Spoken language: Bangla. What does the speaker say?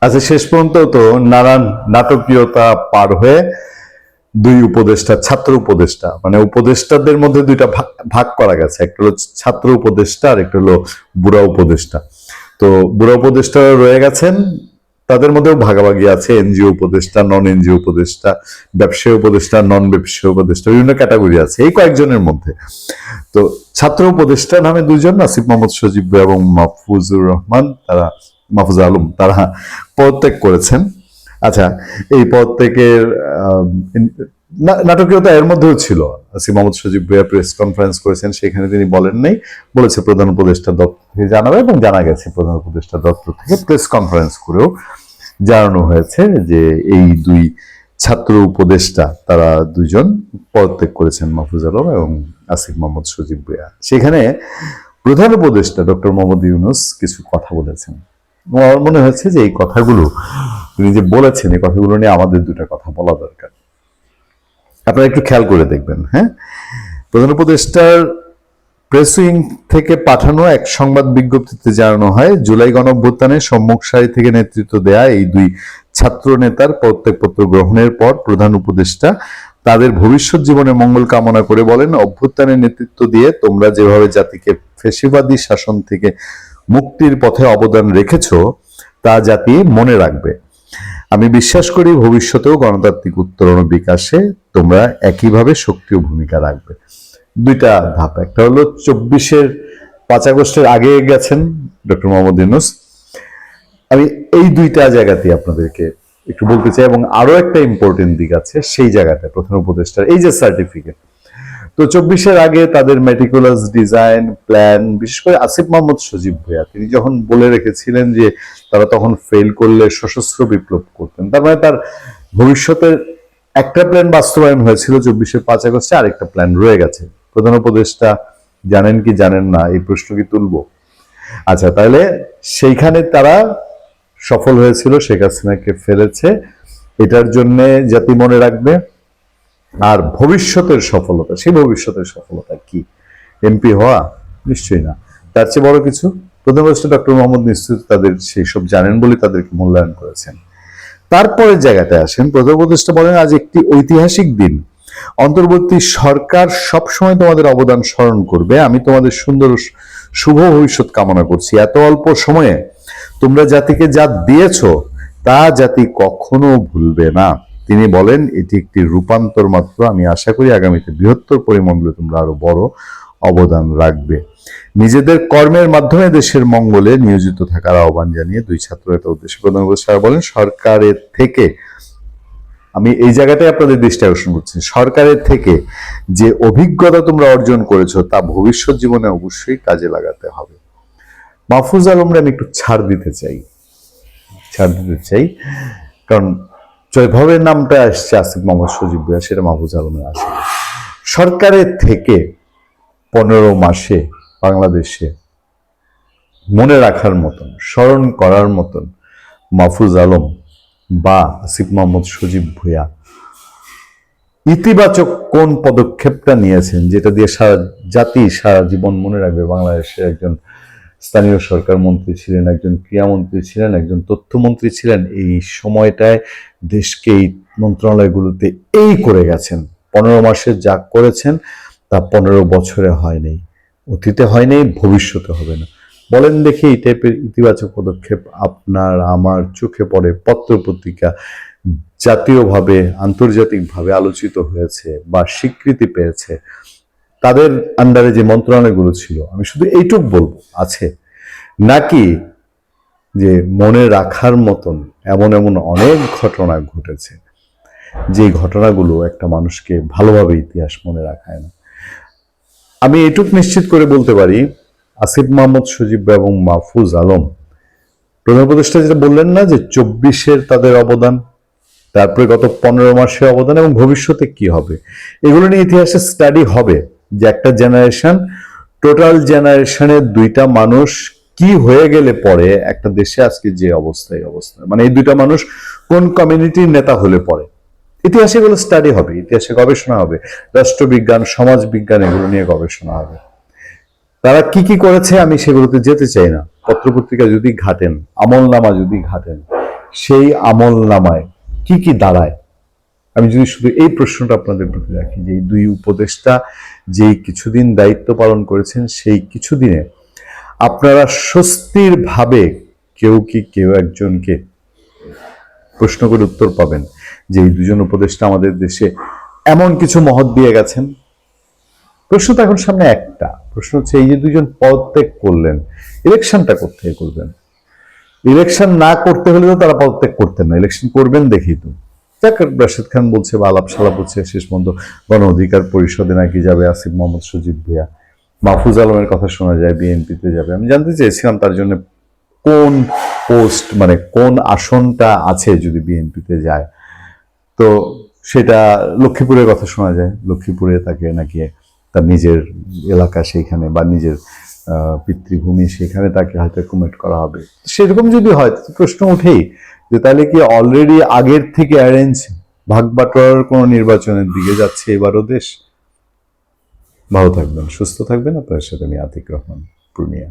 আচ্ছা, শেষ পর্যন্ত তো নানান নাটকীয়তা পার হয়ে দুই উপদেষ্টা, ছাত্র উপদেষ্টা, মানে উপদেষ্টাদের মধ্যে দুইটা ভাগ করা গেছে, একটা হলো ছাত্র উপদেষ্টা আর একটা হলো বুড়া উপদেষ্টা। তো বুড়া উপদেষ্টা রয়ে গেছেন, তাদের মধ্যেও ভাগাভাগি আছে, এনজিও উপদেষ্টা, নন এনজিও উপদেষ্টা, ব্যবসায়ী উপদেষ্টা, নন ব্যবসায়ী উপদেষ্টা, বিভিন্ন ক্যাটাগরি আছে এই কয়েকজনের মধ্যে। তো ছাত্র উপদেষ্টা নামে দুইজন, আসিফ মোহাম্মদ সজীব এবং মাহফুজুর রহমান, মাহফুজ আলম, তারা পদত্যাগ করেছেন। আচ্ছা, এই পদত্যাগের নাটকীয়তা এর মধ্যেও ছিল। আসিফ মোহাম্মদ সজীব ভাইয়া প্রেস কনফারেন্স করেছেন, সেখানে তিনি বলেন নাই, বলেছে প্রধান উপদেষ্টা দপ্তর থেকে জানাবে, এবং জানা গেছে প্রধান উপদেষ্টা দপ্তর থেকে প্রেস কনফারেন্স করেও জানানো হয়েছে যে এই দুই ছাত্র উপদেষ্টা তারা দুইজন পদত্যাগ করেছেন, মাহফুজ আলম এবং আসিফ মোহাম্মদ সজীব ভুঁইয়া। সেখানে প্রধান উপদেষ্টা ডক্টর মোহাম্মদ ইউনূস কিছু কথা বলেছেন। আমার মনে হয়েছে যে এই কথাগুলো তিনি যে বলেছেন, এই কথাগুলো নিয়ে আমাদের দুটা কথা বলা দরকার। আপনারা একটু খেয়াল করে দেখবেন। হ্যাঁ, প্রধান উপদেষ্টার প্রেস উইং থেকে পাঠানো এক সংবাদ বিজ্ঞপ্তিতে জানানো হয়, জুলাই গণঅভ্যুত্থানে সম্মুখ সারি থেকে নেতৃত্ব দেয়া এই দুই ছাত্র নেতার পদত্যাগপত্র গ্রহণের পর প্রধান উপদেষ্টা তাদের ভবিষ্যৎ জীবনে মঙ্গল কামনা করে বলেন, অভ্যুত্থানের নেতৃত্ব দিয়ে তোমরা যেভাবে জাতিকে ফ্যাসিবাদী শাসন থেকে মুক্তির পথে অবদান রেখেছ তা জাতি মনে রাখবে। আমি বিশ্বাস করি ভবিষ্যতেও গণতান্ত্রিক উত্তরণ ও বিকাশে তোমরা একইভাবে সক্রিয় ভূমিকা রাখবে। দুইটা ধাপ, একটা হলো 24-এর 5 আগস্টের আগে গেছেন ডক্টর মোহাম্মদ ইউনূস। আমি এই দুইটা জায়গাতে আপনাদেরকে একটু বলতে চাই, এবং আরো একটা ইম্পর্টেন্ট দিক আছে সেই জায়গাতে প্রধান উপদেষ্টার এই যে সার্টিফিকেট। তো 24-এর আগে তাদের মেটিকুলাস ডিজাইন প্ল্যান, বিশেষ করে আসিফ মোহাম্মদ সজীব ভুঁইয়া তিনি যখন বলে রেখেছিলেন যে তারা তখন ফেল করলে সশস্ত্র বিপ্লব করতেন, তার মানে তার ভবিষ্যতের একটা প্ল্যান বাস্তবায়ন হয়েছিল 24-এর 5 আগস্টে, আরেকটা প্ল্যান রয়ে গেছে। প্রধান উপদেষ্টা জানেন কি জানেন না, এই প্রশ্ন কি তুলবো? আচ্ছা, তাহলে সেইখানে তারা সফল হয়েছিল, শেখ হাসিনাকে ফেলেছে, এটার জন্য জাতি মনে রাখবে। আর ভবিষ্যতের সফলতা, সেই ভবিষ্যতের সফলতা কি? এমপি হওয়া? নিশ্চয়ই না, তার চেয়ে বড় কিছু। প্রধান উপদেষ্টা ডক্টর মোহাম্মদ নিশ্চিত তাদের সেই সব জানেন বলে তাদেরকে মূল্যায়ন করেছেন। তারপরের জায়গাটায় আসেন, প্রধান উপদেষ্টা বলেন, আজ একটি ঐতিহাসিক দিন, অন্তর্বর্তী সরকার সবসময় তোমাদের অবদান স্মরণ করবে, আমি তোমাদের সুন্দর শুভ ভবিষ্যৎ কামনা করছি। এত অল্প সময়ে তোমরা জাতিকে যা দিয়েছ তা জাতি কখনো ভুলবে না। তিনি বলেন, এটি একটি রূপান্তর মাত্র, আমি আশা করি আগামীতে বৃহত্তর পরিমণ্ডলে তোমরা আরো বড় অবদান রাখবে। নিজেদের কর্মের মাধ্যমে দেশের মঙ্গলে নিয়োজিত থাকার আহ্বান জানিয়ে দুই ছাত্র নেতা উদ্দেশ্যে প্রধান উপদেষ্টা বলেন, সরকারের থেকে, আমি এই জায়গাটায় আপনাদের দৃষ্টি আকর্ষণ করছি, সরকারের থেকে যে অভিজ্ঞতা তোমরা অর্জন করেছো তা ভবিষ্যৎ জীবনে অবশ্যই কাজে লাগাতে হবে। মাহফুজ আলমরে আমি একটু ছাড় দিতে চাই, কারণ যেভাবে নামটা আসছে আসিফ মোহাম্মদ সজীব ভুঁইয়া, সেটা মাহফুজ আলমের আসে। সরকারের থেকে 15 মাসে বাংলাদেশে মনে রাখার মতন, স্মরণ করার মতন মাহফুজ আলম বা আসিফ মোহাম্মদ সজীব ভুঁইয়া ইতিবাচক কোন পদক্ষেপটা নিয়েছেন যেটা দিয়ে সারা জাতি সারা জীবন মনে রাখবে? বাংলাদেশের একজন স্থানীয় সরকার মন্ত্রী ছিলেন, একজন ক্রীড়ামন্ত্রী ছিলেন, একজন তথ্যমন্ত্রী ছিলেন, এই সময়টায় দেশকে এই মন্ত্রণালয়গুলোতে এই করে গেছেন। 15 মাসে যা করেছেন তা 15 বছরে হয়নি, অতীতে হয়নি, ভবিষ্যতে হবে না। বলেন দেখি, এই টাইপের ইতিবাচক পদক্ষেপ আপনার আমার চোখে পড়ে, পত্র পত্রিকা জাতীয়ভাবে আন্তর্জাতিকভাবে আলোচিত হয়েছে বা স্বীকৃতি পেয়েছে, তাদের আন্ডারে যে মন্ত্রণালয়গুলো ছিল, আমি শুধু এইটুক বলবো আছে নাকি যে মনে রাখার মতন এমন এমন অনেক ঘটনা ঘটেছে যে ঘটনাগুলো একটা মানুষকে ভালোভাবে ইতিহাস মনে রাখায় না। আমি এটুক নিশ্চিত করে বলতে পারি, আসিফ মোহাম্মদ সজীব এবং মাহফুজ আলম, প্রধান উপদেষ্টা যেটা বললেন না যে 24-এর তাদের অবদান, তারপরে গত 15 মাসে অবদান, এবং ভবিষ্যতে কি হবে, এগুলো নিয়ে ইতিহাসে স্টাডি হবে যে একটা জেনারেশন, টোটাল জেনারেশনের দুইটা মানুষ কি হয়ে গেলে পরে একটা দেশে আজকে যে অবস্থা, মানে এই দুইটা মানুষ কোন কমিউনিটির নেতা হলে পরে, ইতিহাসে এগুলো স্টাডি হবে, ইতিহাসে গবেষণা হবে, রাষ্ট্রবিজ্ঞান সমাজ বিজ্ঞান এগুলো নিয়ে গবেষণা হবে। তারা কি কি করেছে আমি সেগুলোতে যেতে চাই না। পত্রপত্রিকা যদি ঘাটেন, আমলনামা যদি ঘাটেন, সেই আমল নামায় কি কি দাঁড়ায়? আমি যদি শুধু এই প্রশ্নটা আপনাদের প্রতি রাখি যে এই দুই উপদেষ্টা যেই কিছুদিন দায়িত্ব পালন করেছেন, সেই কিছুদিনে আপনারা স্বস্তির ভাবে কেউ একজনকে প্রশ্ন করে উত্তর পাবেন যে এই দুজন উপদেষ্টা আমাদের দেশে এমন কিছু মহৎ দিয়ে গেছেন? প্রশ্ন তো এখন সামনে একটা প্রশ্ন হচ্ছে, এই যে দুজন পদত্যাগ করলেন, ইলেকশনটা কোথায় করবেন? ইলেকশন না করতে হলে তো তারা পদত্যাগ করতেন না, ইলেকশন করবেন দেখেই তো। যাক, রাশেদ খান বলছে বা আলাপ সালাপ হচ্ছে, শেষ পর্যন্ত গণ অধিকার পরিষদে নাকি যাবে আসিফ মোহাম্মদ সজীব ভুঁইয়া, মাহফুজ আলমের কথা শোনা যায় বিএনপিতে যাবে। আমি জানতে চেয়েছিলাম তার জন্য কোন পোস্ট, মানে কোন আসনটা আছে যদি বিএনপিতে যায়। তো সেটা লক্ষ্মীপুরের কথা শোনা যায়, লক্ষ্মীপুরে তাকে নাকি তার নিজের এলাকা সেইখানে বা নিজের পিতৃভূমি সেখানে তাকে হয়তো কমিট করা হবে। সেরকম যদি হয় তো প্রশ্ন উঠেই যে তাহলে কি অলরেডি আগের থেকে অ্যারেঞ্জ ভাগ বাটোয়ারার কোনো নির্বাচনের দিকে যাচ্ছে এবারও দেশ? ভালো থাকবেন, সুস্থ থাকবেন। আপনার সাথে আমি আতিক রহমান, পূর্ণিয়া।